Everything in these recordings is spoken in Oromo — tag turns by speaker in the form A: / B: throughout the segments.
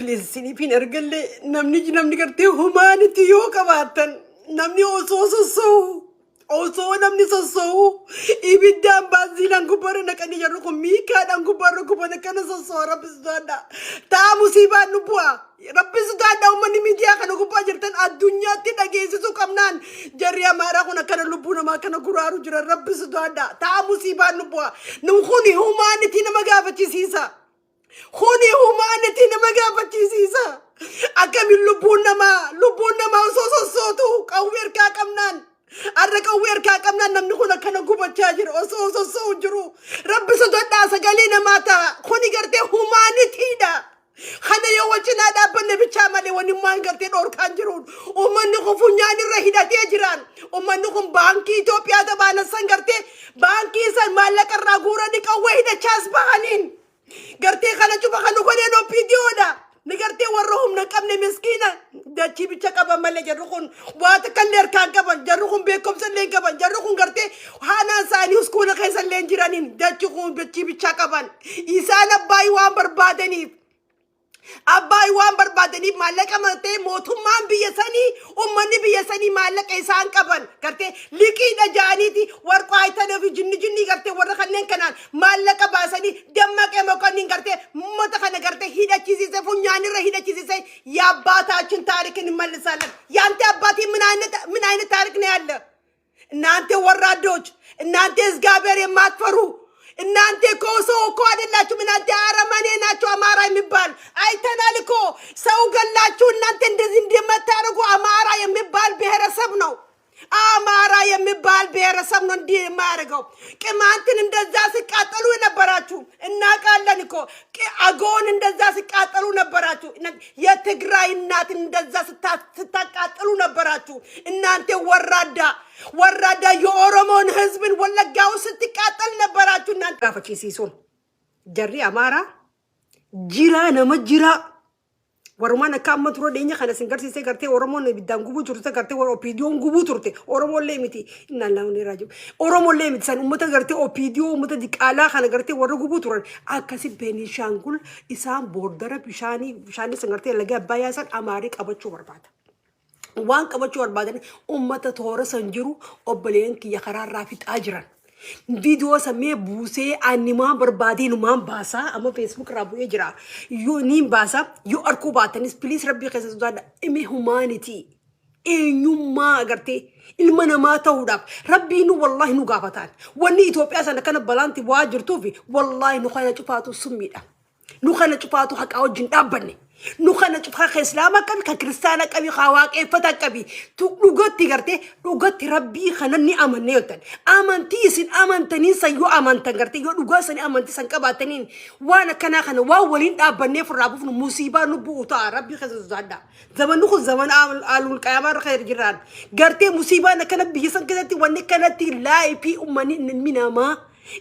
A: please sinipin ergalle namni gartee humanity yoo qabaatan namni osoo namni sossoo ibiddaan baanziilaan gubbarra naqanii jirru kun miikaadhaan gubbarra gubana kana sossoo rabbisuudhaadha taa musiibaan nu bu'a rabbisuudhaadha uummanni miidiyaa kana gubbaa jirtan addunyaatti dhageessisuu qabnaan jarri amaaraa kun akkana lubbuu namaa kana guraaru jira rabbisuudhaadha taa musiibaan nu bu'a nu kuni humanity nama gaafachisiisa kuni humanity nama gaafachisiisa akkamiin lubbuun namaa osoo sossootu qawwee harkaa qabnaan arra qawwee harkaa qabnaan namni kun akkana gubachaa jira osoo sossoo jiru rabbi sodaadhaa sagalee namaa ta'a kuni gartee humanitydha kana yoo wajjinaa dhaabbanne bichaa malee wani maan gartee dhorkaan jiruun uummanni kun funyaan irra hidhatee jiraan uummanni kun baankii Itoophiyaa tabaanan san gartee baankii san maallaqa irraa guuranii qawwee hidhachaas bahaniin gartee kana cufa kan godheen OPDOdha ni gartee warra humna qabne miskiina dachii bicha qaban malee jarri kun waa takka illee harkaan qaban jarri kun beekumsa illee qaban jarri kun gartee haanaan isaanii uskuula keessa illee jiraniin dachii kun dachii bicha qaban isaan abbaayii waan barbaadaniif maallaqa matee mootummaan biyya sanii ummanni biyya sanii maallaqa isaan qaban gartee liqiidha jaaniiti warqaa itanaaf jinni gartee warra kanneen kanaan maallaqa baasanii dammaqee mokonniin gartee ummata kana gartee hidhachiisise funyaanirra hidhachiisise የአባታችን ታሪክን እንመልሳለን ያንተ አባቴ ምን አይነት ታሪክ ነው ያለ እናንተ ወራዶች እናንተ እግዚአብሔር የማትፈሩ እናንተ ኮሶ እኮ አይደላችሁ እናንተ አረመኔ ናችሁ አማራ የሚባል አይተናል እኮ ሰው ገላችሁ እናንተ እንደዚህ እንደምታረጉ አማራ የሚባል ብሔረሰብ ነው አማራ የሚባል ብሔረሰብ ነው እንዲህ የማያደርገው ቅማንትን እንደዛ ሲቃጠሉ ነበራችሁ እናቃለን እኮ አጎን እንደዛ ሲቃጠሉ ነበራችሁ የትግራይ እናት እንደዛ ስታቃጠሉ ነበራችሁ እናንተ ወራዳ የኦሮሞን ህዝብን ወለጋው ስትቃጠል ነበራችሁ እናንተ ጋፈቺ ሲሶን ጀሪ አማራ ጅራ warumana kamma turo deenya kana singarsiise gartee oromoon biddaan gubuu turte gartee OPDOon gubuu turte oromoon leemiti inna laawni raaju oromoon leemiti san ummata gartee OPDO ummata diqaalaa kana gartee warra gubuu turan akkasi Beenishaangul isaan boordara bishaanii san gartee laga abbayyaa san amaarii qabachuu barbaada waan qabachuu barbaadan ummata toora san jiru obboleen kiyya karaarraa fixaa jiran video samee buusee animaan barbaadinumaan baasaa amma Facebook irraa bu'ee jira yoo niin baasaa yoo arkuu baatanis please rabbii keessa sodaadha ime humanity eenyummaa agartee ilma namaa ta'uudhaaf rabbiin wallahi nu gaafataan wanni Itoophiyaa sana kana balaanti waa jirtuuf wallahi nu kana cufaatu summiidha nu kana cufaatu haqaa wajjin dhaabbanne nu kana cufa islaama qabi ka kristaana qabi ka waaqeffata qabi tu dhugatti gartee dhugatti rabbii kananni amanne yotan amantii isin amantanii san yoo amantan gartee yoo dhugaa sani amantii san qabaataniin waan kana waa waliin dhaabbannee furraabuuf nu musiibaa nu bu'uuta rabbii keessa sodaadha zamanu kun zaman alul qayamaa irra khayr jiraan gartee musiibaa kana biyya san keessatti wanni kanatti laayifii ummani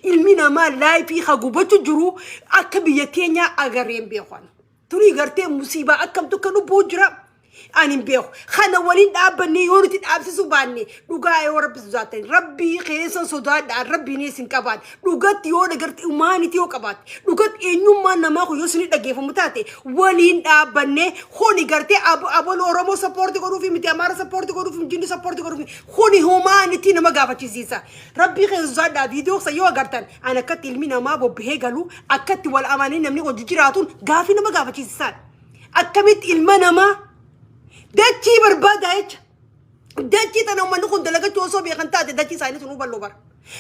A: ilmi namaa laayifii hagubachuu jiru akka biyya keenya agarreen beekan turi gartee musiibaa akkam tokko nu buujira anin beeku khana walin dhaabbanne yoo nuti dhaabsisu baanne dhugaa yoo rabbi sodaatan rabbii keessa sodaadha rabbii ne sin qabaat dhugatti yoo dhagarti humanity yoo qabaat dhugatti eenyummaa namaa ko yoo sini dhageeffamu taate walin dhaabbanne honi gartee abol oromo support godhuuf miti amaara support godhuuf jinni support godhuuf honi humanity nama gaafachisiisa rabbii keessa sodaadha video sa yoo agartan ana akkatti ilmi namaa bobbahee galu akkatti wal amaanii namni hojii jiraatuun gaafi nama gaafachisiisan akkamitti ilma namaa dachi berbada jecha dachi tana ummanni kun dalagachuu osoo beekan taate dachi isaanii sun huballo bara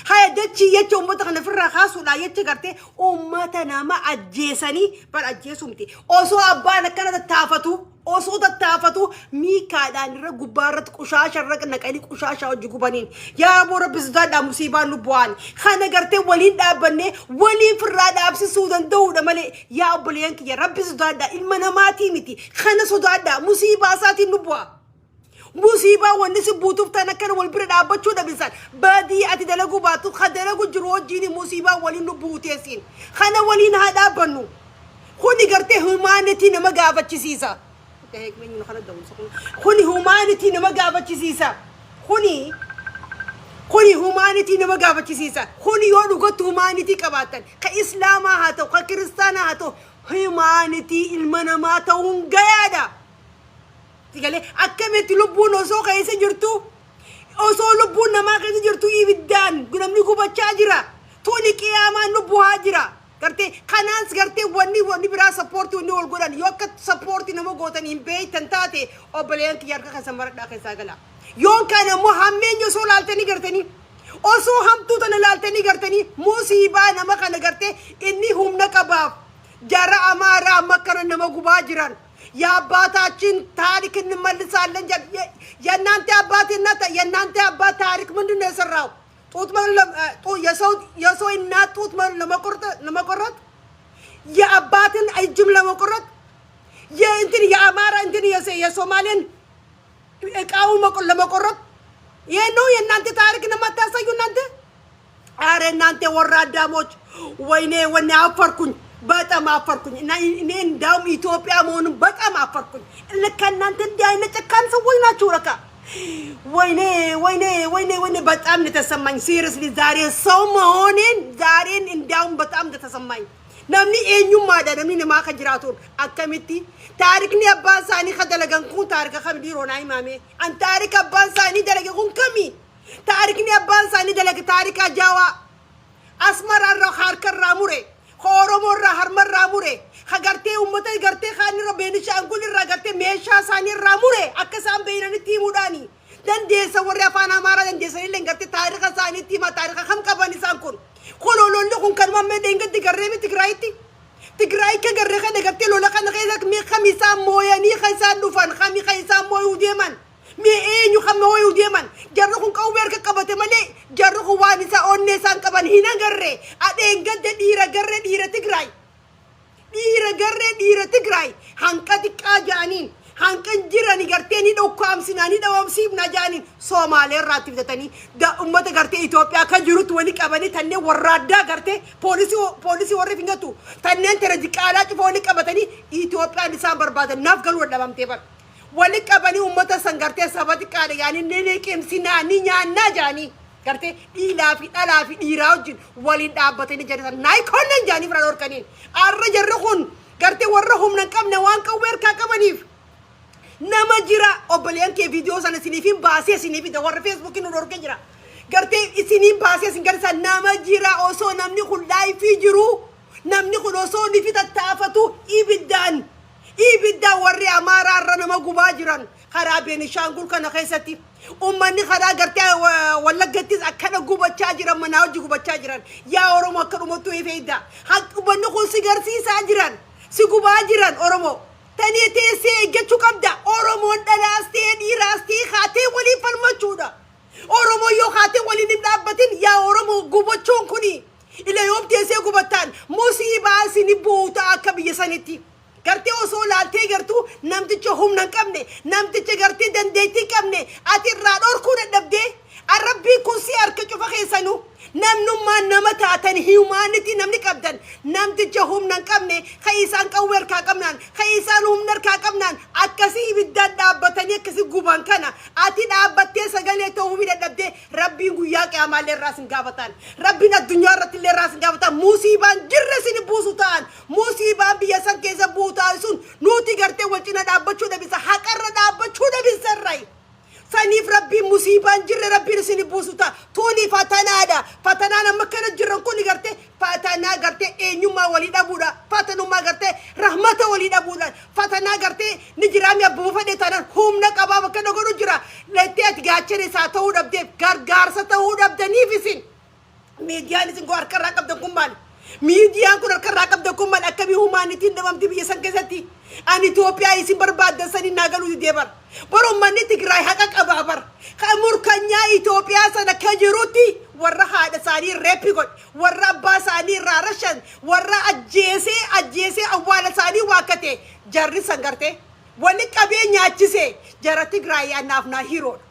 A: haya dachi jecha ummata kana firraa kaasuudha jecha gartee ummata nama ajjeesanii bar ajjeesuu miti osoo abbaan akkana tattaafatu miikaadhaan irra gubbaarratti qushaasha irra naqanii qushaasha hojii gubaniin yaa boo rabbi sodaadhaa musiibaan nu bu'aan kana gartee waliin dhaabbanne waliin firraa dhaabsisuu danda'uudha malee yaa obboleen kiyya rabbi sodaadhaa ilma namaatii miti kana sodaadhaa musiibaa isaatiin nu bu'a musiibaa wanni si buutuuf tan akkana wal bira dhaabbachuu dhabisan baadii ati dalagu baatu khadalagu jiru wajjiin musiibaa waliin nu buuteesiin kana waliin haa dhaabbannu kuni gartee humanity nama gaafachisiisa kuni humanity nama gaafachisiisa kuni humanity nama gaafachisiisa kuni yoo dhugatti humanity qabaatan ka islaamaa haa ta'u ka kiristaanaa haa ta'u humanity ilmana mata ungayada tigale akkameti lubbuun osoo keessa jirtu osoo lubbuun namaa keessa jirtu ibiddaan namni gubachaa jira tuni qiyaamaan lubbuhaa jira gartee kanaans gartee wanni biraa support wanni wal godhan yoo akka support nama gootan hin beeytan taate obboleen kiyya harka keessa maradhaa keessaa gala yoon kana immoo hammeenya osoo laaltanii gartanii osoo hamtuu tana laaltanii gartanii musiibaa nama kana gartee inni humna qabaaf jara amaaraa amma kana nama gubaa jiran የአባታችን ታሪክ እንመልሳለን የናንተ አባትና የናንተ አባት ታሪክ ምንድነው የሰራው ጡት የሰው እናት ጡት ለመቆረጥ የአባትን እጅም ለመቆረጥ የእንትን የአማራ እንትን የሶማሌን እቃው ለመቆረጥ ይሄ ነው የናንተ ታሪክ ነው የማታሳዩ እናንተ አረ እናንተ ወራዳሞች ወይኔ ወኔ አፈርኩኝ በጣም አፈርኩኝ እና እኔ እንዳውም ኢትዮጵያ መሆኑን በጣም አፈርኩኝ ለካ እናንተ እንዲህ አይነት ጨካን ሰዎች ናችሁ ለካ ወይኔ በጣም ተሰማኝ ሲሪየስሊ ዛሬ ሰው መሆኔን ዛሬን እንዳውም በጣም ተሰማኝ namni eenyummaadha namni namaa kan jiraatuun akkamitti taarikni abbaan isaanii kan dalagan kun taarika kam dhiiroonaa himame an taarika abbaan isaanii dalage kun kami taarikni abbaan isaanii dalage taarika jaawaa asmararra harkarraa mure Oromorraa harmarraa mure hagartee ummata gartee kaanirra Beenishaangulirraa gartee meeshaa isaaniirraa mure akka isaan beeynanitti himuudhaani dandeessa warri afaan amaaraa dandeessanillee gartee taarika isaaniitti hima taarika kam qaban isaan kun kolololli kun kan mammee deengatti garree mi Tigraay ka garree kana gartee lola kana keessatti mee kamisaan mooyanii keessaan dhufan kamisaan mooyuu deeman mee eenyu kan mooyuu deeman jarri kun qawwee harka qabate malee jarri kun waan isaa onnee isaan qaban hin agarree adeen gadda dhiira garree dhiira Tigraay hanqa xiqqaa jaaniin hanqan jirani gartee ni dhokkaamsinaa ni dhawamsiifna jaaniin Soomaalee irraatti fitatanii ummata gartee Itoophiyaa kan jirutti wali qabanii tanneen warraaddaa gartee poolisii warri fingatu tanneen tera diqaalaa cufa wali qabatanii Itoophiyaan isaan barbaadan naaf galuu dhabamtee bar wali qabanii ummata san gartee saba xiqqaadha yaanii ni qimsinaa ni nyaannaa jaanii gartee dhiilaa fi dhalaa fi dhiiraa wajjin waliin dhaabbatanii jedhan naay konnan jaanii fira dhorkaniin arra jarri kun gartee warra humna hin qabne waan qawwee harkaa qabaniif nama jira obboleen kee viidiyoo sana isiniifin baasee isiniifin warra feesbuukiin nu dhorkee jira gartee isiniin baasee isin garisa nama jira osoo namni kun laayifii jiru namni kun osoo ni fitattaafatu ibiddaan warri amaaraa irra nama gubaa jiran karaa Beenishaangul kana keessatti ummanni karaa gartee Wallaggattis akkana gubachaa jiran manaa hojii gubachaa jiran yaa Oromoo akka dhumattuu ifeedda ummanni kun si garsiisaa jiran si gubaa jiran Oromoo tani teessee eeggachuu qabda Oromoon dhalaastee dhiiraastee haatee waliin falmachuudha Oromoo yoo haatee waliin hin dhaabbatin yaa Oromoo gubachuun kuni ila yoom teessee gubattaan musiibaa isini buuta akka biyya sanitti gartee osoo laaltee gartuu namticha humna hin qabne namticha gartee dandeettii qabne ati irraa dhorkuu dadhabdee arrabbii kun si harka cufa keessanuu namnummaan nama taatan humanity namni qabdan namticha humna hin qabne kaisaan qawwee harkaa qabnaan kaisaan humna harkaa qabnaan akkasii ibiddaan dhaabbatanii akkasii guban kana ati dhaabbattee sagalee ta'uu dadhabdee rabbiin guyyaa qiyamaallee irraa sin gaafatan rabbiin addunyaa irratti illee irraa sin gaafatan musiibaan jirre sin buusu ta'an musiibaan biyya san keessa buutaa sun nuti gartee wal cina dhaabbachuu dhabisa haqarra dhaabbachuu dhabisa irraa saniif rabbiin musiibaan jirre rabbiin isin buusuta tuni fatanaan amma kana jirran kun gartee fatanaa gartee eenyummaa walii dhabuudha fatanummaa gartee rahmata walii dhabuudha fatanaa gartee ni jiraami abbuma fadhe tanan humna qabaa bakka dogodu jira lettee ati gaachane isaa ta'uu dhabdeef gargaarsa ta'uu dhabdaniif isin miidiyaan isin go harkarraa qabdan kun maali miidiyaan kun harkarraa qabdan kun maali akkamii humaanitiin dhabamti biyya san keessatti an Itoophiyaa isin barbaaddan sanii naagaluu deebar barummanni Tigraay haqa qabaa bar murkanyaa Itoophiyaa sana ka jirutti warra haadha isaanii reepi godhe warra abbaa isaanii irraa rashan warra ajjeesee awwaala isaanii waakkate jarri san gartee wali qabee nyaachise jara Tigraay annaaf naa hiroodha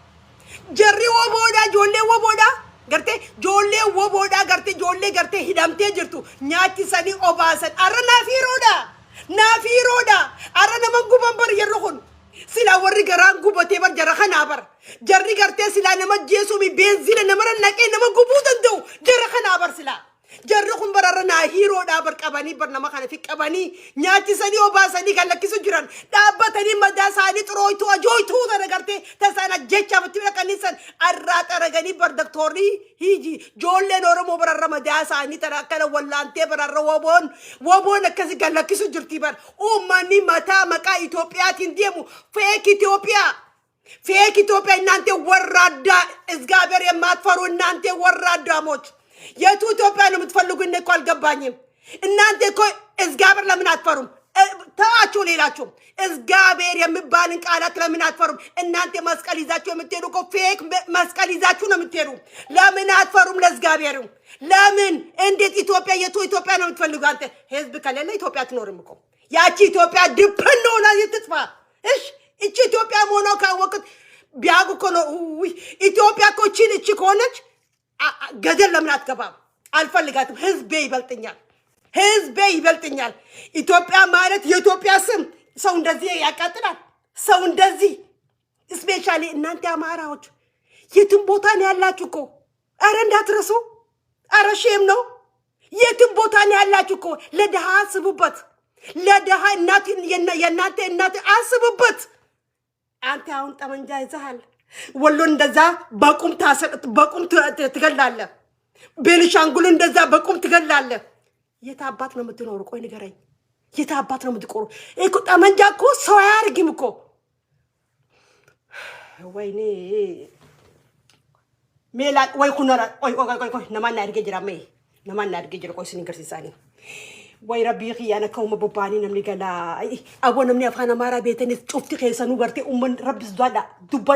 A: jarri woboodha ijoollee woboodha gartee ijoollee woboodha gartee ijoollee gartee hidhamtee jirtu nyaachisanii obaasan arra naaf hiroodha arra nama guban bar yeroo kun sila warri garaan gubatee bar jara kanaa bar jarri gartee sila nama jeesumi beenzila nama naqee nama gubuu danda'u jara kanaa bar sila jarri kun bararana hero dhabar qabani barnama kana fi qabani nyaachisanii obaasanii kan lakkisu jiran dhaabbatanii madaa isaanii xurooytu ajooytu garte tasana jecha fatti dhaqanisan arraata raganii bar doktorri hiji joolleen oromoo bararra madaa isaanii tara akkana wallaantee bararra woboon akkasi kan lakkisu jirti bar uummanni mataa maqaa Itoophiyaatiin deemu fake Ethiopia እናንተ ወራዳ እግዚአብሔር የማትፈሩ እናንተ ወራዳሞች የቱ ኢትዮጵያ ነው የምትፈልጉ? እኔ እኮ አልገባኝም። እናንተ እኮ እግዚአብሔር ለምን አትፈሩም? ተዋችሁ ሌላችሁ እግዚአብሔር የሚባልን ቃላት ለምን አትፈሩም? እናንተ መስቀል ይዛችሁ የምትሄዱ እኮ ፌክ መስቀል ይዛችሁ ነው የምትሄዱ። ለምን አትፈሩም ለእግዚአብሔር? ለምን እንዴት ኢትዮጵያ የቱ ኢትዮጵያ ነው የምትፈልጉ? አንተ ህዝብ ከሌለ ኢትዮጵያ አትኖርም እኮ። ያቺ ኢትዮጵያ ድብን ሆና ይትጥፋ። እሺ እቺ ኢትዮጵያ ሞኖ ካወቅት ቢያጉ እኮ ነው ኢትዮጵያ እኮ እቺ ከሆነች ገደል ለምን አትገባም? አልፈልጋትም። ህዝቤ ይበልጥኛል። ኢትዮጵያ ማለት የኢትዮጵያ ስም ሰው እንደዚህ ያቃጥላል። ሰው እንደዚህ ስፔሻሊ እናንተ አማራዎች የትም ቦታ ነው ያላችሁ እኮ። አረ እንዳትረሱ። አረ ሼም ነው። የትም ቦታ ነው ያላችሁ እኮ። ለደሃ አስቡበት። ለደሃ የእናንተ እናት አስቡበት። አንተ አሁን ጠመንጃ ይዘሃል። ወሎ እንደዛ በቁም ትገላለህ። ቤኒሻንጉል እንደዛ በቁም ትገላለህ። የት አባት ነው የምትኖሩ? ቆይ ንገረኝ። የት አባት ነው የምትቆሩ? እኮ ጠመንጃ እኮ ሰው አያርግም እኮ። ወይኔ ሜላ ወይ ኩነራ ቆይ ነማን ያድርገ ጅራሜ ነማን ያድርገ ጅራ ቆይ ስንገር ሲሳኒ ወይ ረቢ ኺያነ ከውመ በባኒ ነምኒ ገላ አቦ ነምኒ አፋን አማራ ቤተን ጩፍቲ ከሰኑ ገርቴ ኡመን ረብስ ዷላ ዱባ